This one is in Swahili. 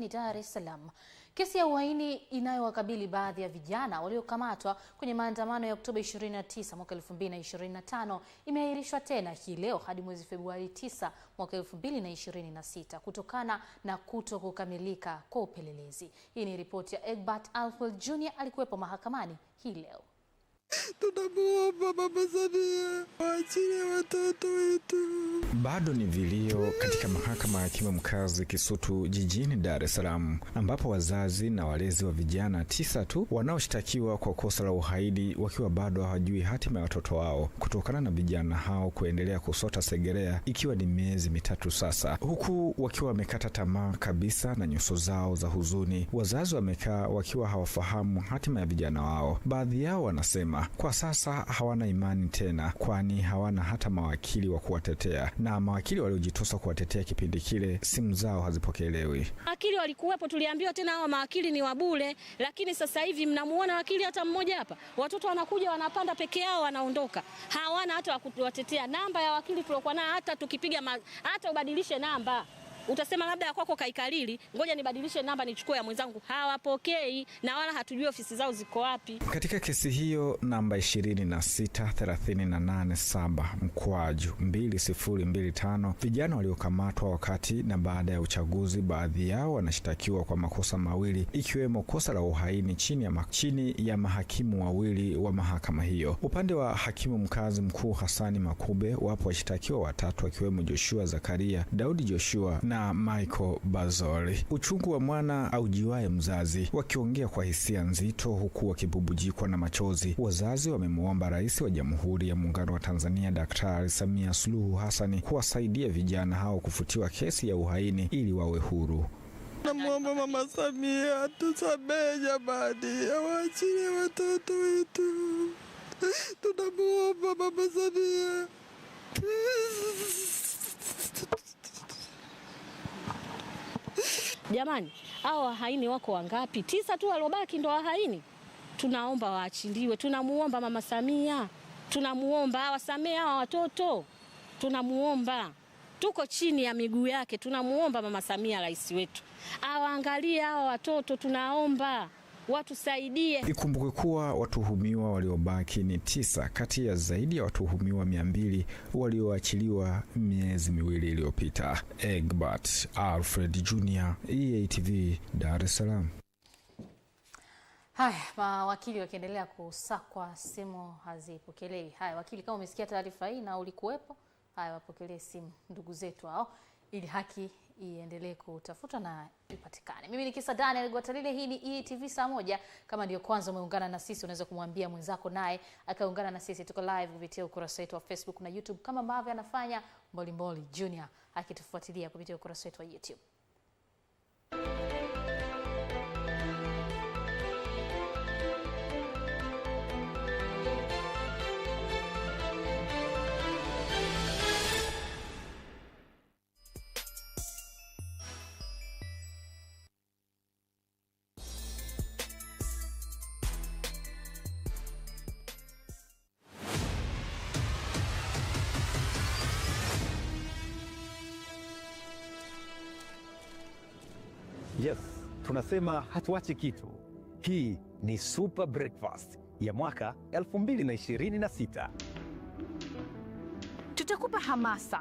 Ni Dar es Salaam. Kesi ya uhaini inayowakabili baadhi ya vijana waliokamatwa kwenye maandamano ya Oktoba 29 mwaka 2025 imeahirishwa tena hii leo hadi mwezi Februari 9 mwaka 2026 kutokana na kutokukamilika kwa upelelezi. Hii ni ripoti ya Egbert Alfred Jr. alikuwepo mahakamani hii leo. Tunamuomba Mama Samia waachilie watoto wetu. Bado ni vilio katika mahakama ya hakimu mkazi Kisutu jijini Dar es Salaam, ambapo wazazi na walezi wa vijana 9 tu wanaoshtakiwa kwa kosa la uhaini wakiwa bado hawajui hatima ya watoto wao kutokana na vijana hao kuendelea kusota Segerea ikiwa ni miezi mitatu sasa, huku wakiwa wamekata tamaa kabisa na nyuso zao za huzuni. Wazazi wamekaa wakiwa hawafahamu hatima ya vijana wao. Baadhi yao wanasema kwa sasa hawana imani tena, kwani hawana hata mawakili wa kuwatetea, na mawakili waliojitosa kuwatetea kipindi kile simu zao hazipokelewi. Wakili walikuwepo, tuliambiwa tena hawa mawakili ni wabule, lakini sasa hivi mnamuona wakili hata mmoja hapa. Watoto wanakuja wanapanda peke yao wanaondoka. Hawana hata wakuwatetea. Namba ya wakili tuliokuwa nayo hata tukipiga hata ubadilishe namba, utasema labda ya kwako kaikalili, ngoja nibadilishe namba nichukue ya mwenzangu. Hawapokei na wala hatujui ofisi zao ziko wapi. Katika kesi hiyo namba 26387/2025, vijana waliokamatwa wakati na baada ya uchaguzi, baadhi yao wanashtakiwa kwa makosa mawili ikiwemo kosa la uhaini chini ya mahakimu wawili wa mahakama hiyo. Upande wa hakimu mkazi mkuu Hasani Makube, wapo washtakiwa 3 wakiwemo Joshua Zakaria, Daudi Joshua na Michael Bazori. Uchungu wa mwana aujiwaye mzazi, wakiongea kwa hisia nzito huku wakibubujikwa na machozi. Wazazi wamemuomba Rais wa Jamhuri ya Muungano wa Tanzania Daktari Samia Suluhu Hassan kuwasaidia vijana hao kufutiwa kesi ya uhaini ili wawe huru. Namuomba Mama Samia tusamehe jamani, awaachilie watoto wetu. Tunamuomba Mama Samia. Jamani, hao wahaini wako wangapi? 9 tu waliobaki ndo wahaini. Tunaomba waachiliwe. Tunamuomba Mama Samia. Tunamuomba awasamehe hawa watoto. Tunamuomba. Tuko chini ya miguu yake. Tunamuomba Mama Samia, rais wetu, awaangalie hawa watoto. Tunaomba watusaidie. Ikumbuke kuwa watuhumiwa waliobaki ni 9 kati ya zaidi ya watuhumiwa 200 walioachiliwa miezi miwili iliyopita. Egbert Alfred Jr., EATV, Dar es Salaam. Haya, mawakili wakiendelea kusakwa, simu hazipokelewi. Haya, wakili, kama umesikia taarifa hii na ulikuwepo, haya wapokelee simu ndugu zetu hao ili haki iendelee kutafutwa na ipatikane. Mimi ni Kisa Daniel Gwatalile, hii ni EATV saa 1. Kama ndio kwanza umeungana na sisi, unaweza kumwambia mwenzako naye akaungana na sisi. Tuko live kupitia ukurasa wetu wa Facebook na YouTube kama ambavyo anafanya Mbolimboli Junior akitufuatilia kupitia ukurasa wetu wa YouTube. Yes, tunasema hatuachi kitu. Hii ni Super Breakfast ya mwaka 2026. Tutakupa hamasa